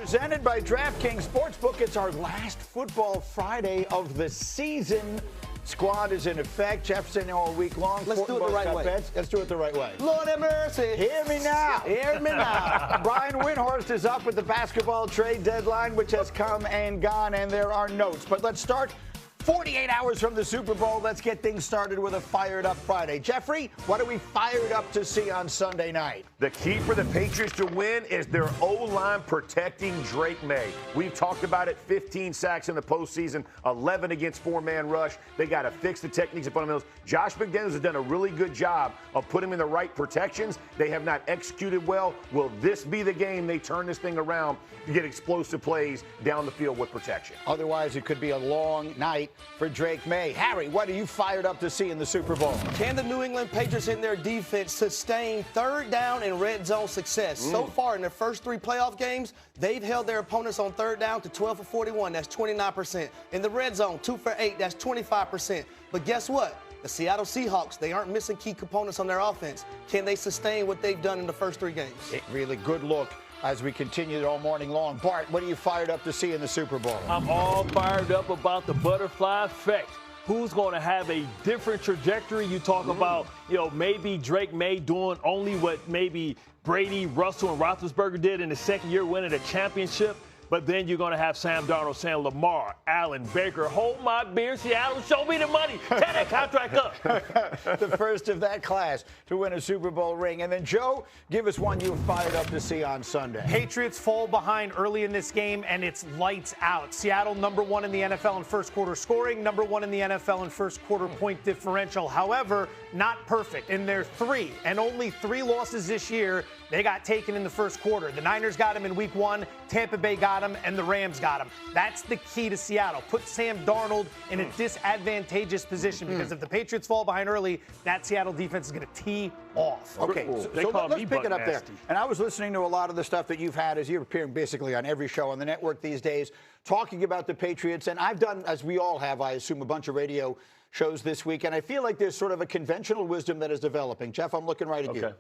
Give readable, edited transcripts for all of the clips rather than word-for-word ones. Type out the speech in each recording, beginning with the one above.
Presented by DraftKings Sportsbook. It's our last football Friday of the season. Squad is in effect. Jefferson all week long. Let's do it the right way. Bets. Let's do it the right way. Lord have mercy. Hear me now. Hear me now. Brian Windhorst is up with the basketball trade deadline, which has come and gone, and there are notes. But let's start 48 hours from the Super Bowl. Let's get things started with a fired up Friday. Jeffrey, what are we fired up to see on Sunday night? The key for the Patriots to win is their O-line protecting Drake May. We've talked about it, 15 sacks in the postseason, 11 against four-man rush. They got to fix the techniques and fundamentals. Josh McDaniels has done a really good job of putting him in the right protections. They have not executed well. Will this be the game they turn this thing around to get explosive plays down the field with protection? Otherwise, it could be a long night for Drake May. Harry, what are you fired up to see in the Super Bowl? Can the New England Patriots in their defense sustain third down and red zone success? So far in their first three playoff games, they've held their opponents on third down to 12 for 41. That's 29%. In the red zone, 2 for 8. That's 25%. But guess what? The Seattle Seahawks, they aren't missing key components on their offense. Can they sustain what they've done in the first three games? Really good look as we continue all morning long. Bart, what are you fired up to see in the Super Bowl? I'm all fired up about the butterfly effect. Who's going to have a different trajectory? You talk about, maybe Drake May doing only what maybe Brady, Russell, and Roethlisberger did in the second year, winning a championship. But then you're going to have Sam Darnold saying, Lamar, Allen, Baker, hold my beer, Seattle, show me the money. Tear that contract up. The first of that class to win a Super Bowl ring. And then, Joe, give us one you're fired up to see on Sunday. Patriots fall behind early in this game, and it's lights out. Seattle, number one in the NFL in first quarter scoring, number one in the NFL in first quarter point differential. However, not perfect. In their only three losses this year, they got taken in the first quarter. The Niners got them in week one, Tampa Bay got them, and the Rams got them. That's the key to Seattle. Put Sam Darnold in a disadvantageous position because if the Patriots fall behind early, that Seattle defense is going to tee off. Okay, so let's pick it up there. And I was listening to a lot of the stuff that you've had as you're appearing basically on every show on the network these days, talking about the Patriots. And I've done, as we all have, I assume, a bunch of radio shows this week. And I feel like there's sort of a conventional wisdom that is developing. Jeff, I'm looking right at you.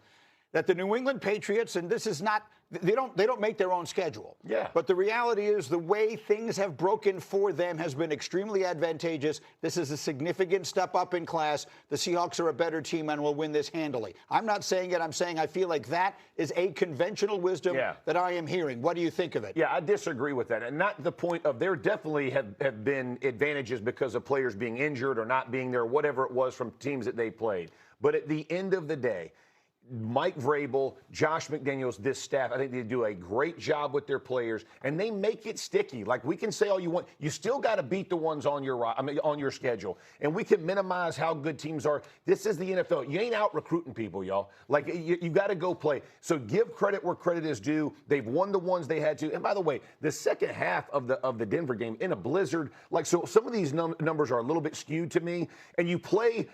That the New England Patriots, and this is not, they don't make their own schedule. Yeah. But the reality is the way things have broken for them has been extremely advantageous. This is a significant step up in class. The Seahawks are a better team and will win this handily. I'm not saying it. I'm saying I feel like that is a conventional wisdom that I am hearing. What do you think of it? Yeah, I disagree with that. And not the point of there definitely have been advantages because of players being injured or not being there, whatever it was from teams that they played. But at the end of the day, Mike Vrabel, Josh McDaniels, this staff, I think they do a great job with their players, and they make it sticky. Like, we can say all you want. You still got to beat the ones on your schedule. And we can minimize how good teams are. This is the NFL. You ain't out recruiting people, y'all. Like, you got to go play. So give credit where credit is due. They've won the ones they had to. And by the way, the second half of the Denver game in a blizzard, like, so some of these numbers are a little bit skewed to me. And you play.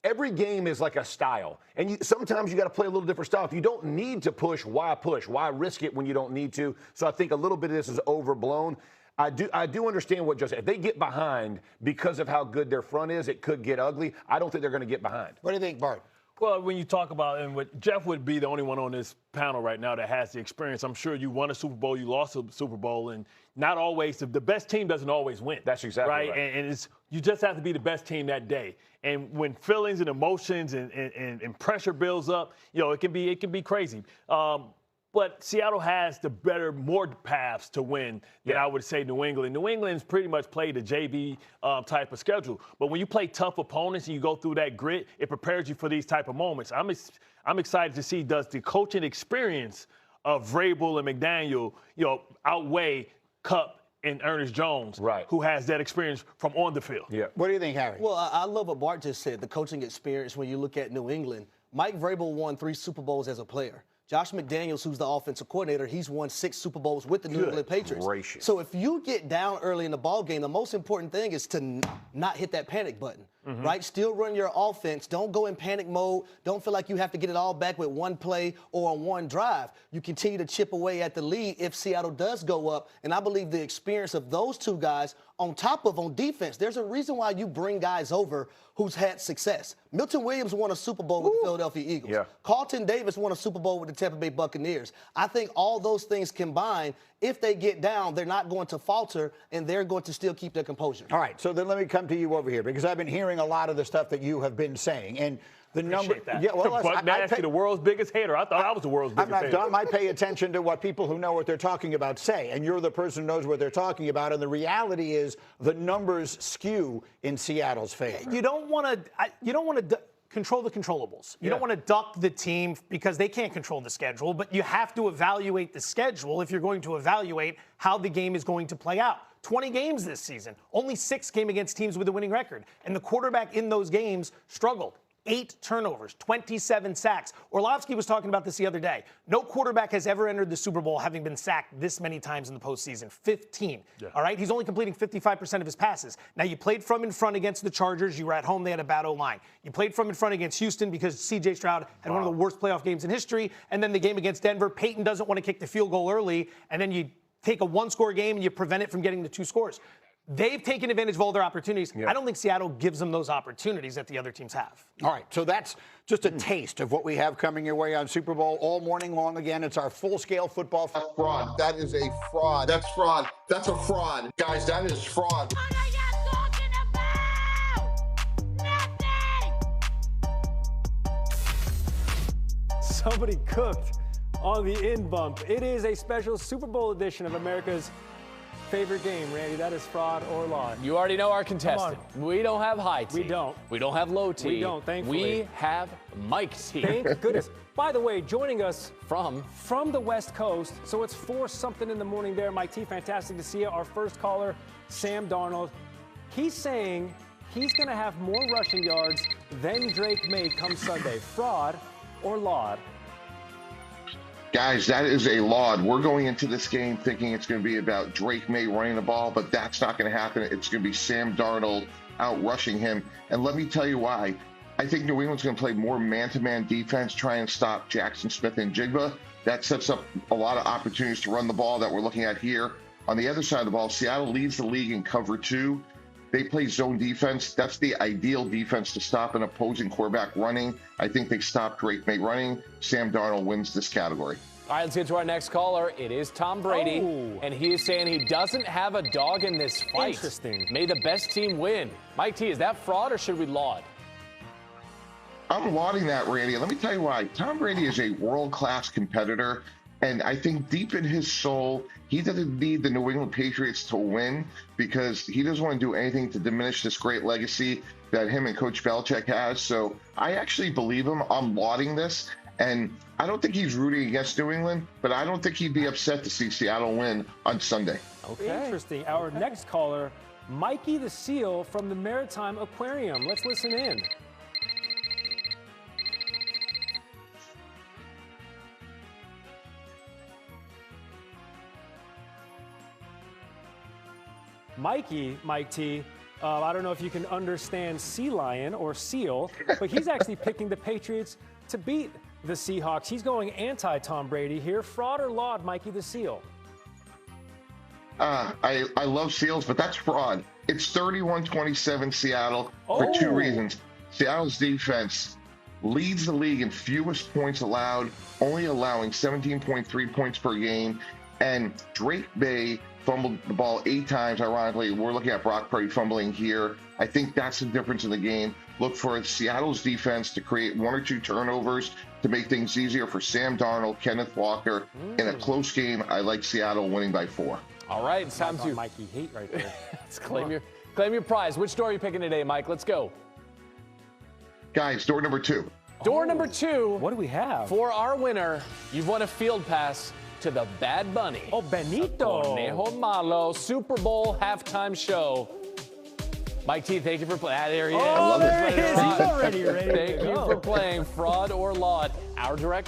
Every game is like a style, and sometimes you got to play a little different style. If you don't need to push? Why risk it when you don't need to? So I think a little bit of this is overblown. I do understand what Joe said. If they get behind because of how good their front is, it could get ugly. I don't think they're going to get behind. What do you think, Bart? Well, when you talk about, and what Jeff would be the only one on this panel right now that has the experience. I'm sure you won a Super Bowl, you lost a Super Bowl, and not always, the best team doesn't always win. That's exactly right. And you just have to be the best team that day. And when feelings and emotions and pressure builds up, it can be crazy. But Seattle has more paths to win than I would say New England. New England's pretty much played a JV type of schedule. But when you play tough opponents and you go through that grit, it prepares you for these type of moments. I'm excited to see, does the coaching experience of Vrabel and McDaniel, outweigh Kupp and Ernest Jones, who has that experience from on the field. Yeah. What do you think, Harry? Well, I love what Bart just said, the coaching experience when you look at New England. Mike Vrabel won 3 Super Bowls as a player. Josh McDaniels, who's the offensive coordinator, he's won 6 Super Bowls with the New England Patriots. Gracious. So if you get down early in the ball game, the most important thing is to not hit that panic button. right? Still run your offense. Don't go in panic mode. Don't feel like you have to get it all back with one play or on one drive. You continue to chip away at the lead if Seattle does go up. And I believe the experience of those two guys on defense, there's a reason why you bring guys over who's had success. Milton Williams won a Super Bowl with the Philadelphia Eagles. Yeah. Carlton Davis won a Super Bowl with the Tampa Bay Buccaneers. I think all those things combined, if they get down, they're not going to falter, and they're going to still keep their composure. All right, so then let me come to you over here, because I've been hearing a lot of the stuff that you have been saying. And the number, yeah, well, Buck Nasty, the world's biggest hater. I thought I was the world's biggest hater. I'm not dumb. I pay attention to what people who know what they're talking about say, and you're the person who knows what they're talking about. And the reality is, the numbers skew in Seattle's favor. You don't want to control the controllables. You don't want to duck the team because they can't control the schedule, but you have to evaluate the schedule if you're going to evaluate how the game is going to play out. 20 games this season. Only 6 came against teams with a winning record. And the quarterback in those games struggled. 8 turnovers, 27 sacks. Orlovsky was talking about this the other day. No quarterback has ever entered the Super Bowl having been sacked this many times in the postseason. 15. Yeah. All right? He's only completing 55% of his passes. Now, you played from in front against the Chargers. You were at home. They had a bad O-line. You played from in front against Houston because C.J. Stroud had one of the worst playoff games in history. And then the game against Denver, Peyton doesn't want to kick the field goal early. And then you take a 1-score game and you prevent it from getting to 2 scores. They've taken advantage of all their opportunities. Yeah. I don't think Seattle gives them those opportunities that the other teams have. All right, so that's just a taste of what we have coming your way on Super Bowl all morning long. Again, it's our full-scale football. That's fraud. That is a fraud. That's fraud. That's a fraud. Guys, that is fraud. What are you talking about? Nothing! Somebody cooked on the in bump. It is a special Super Bowl edition of America's favorite game, Randy. That is fraud or laud. You already know our contestant. We don't have high T. We don't. We don't have low T. We don't, thankfully. We have Mike T. Thank goodness. By the way, joining us from the West Coast, so it's 4-something in the morning there. Mike T, fantastic to see you. Our first caller, Sam Darnold. He's saying he's going to have more rushing yards than Drake May come Sunday. Fraud or laud? Guys, that is a laud. We're going into this game thinking it's going to be about Drake May running the ball, but that's not going to happen. It's going to be Sam Darnold out rushing him. And let me tell you why. I think New England's going to play more man-to-man defense, try and stop Jackson Smith and Jigba. That sets up a lot of opportunities to run the ball that we're looking at here. On the other side of the ball, Seattle leads the league in cover 2. They play zone defense. That's the ideal defense to stop an opposing quarterback running. I think they stop Drake May running. Sam Darnold wins this category. All right, let's get to our next caller. It is Tom Brady, and he is saying he doesn't have a dog in this fight. Interesting. May the best team win. Mike T, is that fraud or should we laud? I'm lauding that, Randy. Let me tell you why. Tom Brady is a world-class competitor, and I think deep in his soul, he doesn't need the New England Patriots to win because he doesn't want to do anything to diminish this great legacy that him and Coach Belichick has. So I actually believe him. I'm lauding this, and I don't think he's rooting against New England, but I don't think he'd be upset to see Seattle win on Sunday. Okay. Interesting. Our next caller, Mikey the Seal from the Maritime Aquarium. Let's listen in. Mikey, Mike T, I don't know if you can understand sea lion or seal, but he's actually picking the Patriots to beat the Seahawks. He's going anti-Tom Brady here. Fraud or laud, Mikey the Seal? I love Seals, but that's fraud. It's 31-27 Seattle for 2 reasons. Seattle's defense leads the league in fewest points allowed, only allowing 17.3 points per game, and Drake May fumbled the ball 8 times. Ironically, we're looking at Brock Purdy fumbling here. I think that's the difference in the game. Look for Seattle's defense to create 1 or 2 turnovers to make things easier for Sam Darnold, Kenneth Walker. In a close game, I like Seattle winning by 4. All right, it's time to Mikey hate right there. Let's claim your prize. Which door are you picking today, Mike? Let's go. Guys, door number 2. Door number 2. What do we have? For our winner, you've won a field pass to the Bad Bunny. Oh, Benito. Conejo Malo Super Bowl halftime show. Mike T, thank you for playing. There he is. Oh, there he is. He's already ready. Thank you for playing Fraud or Laud. Our director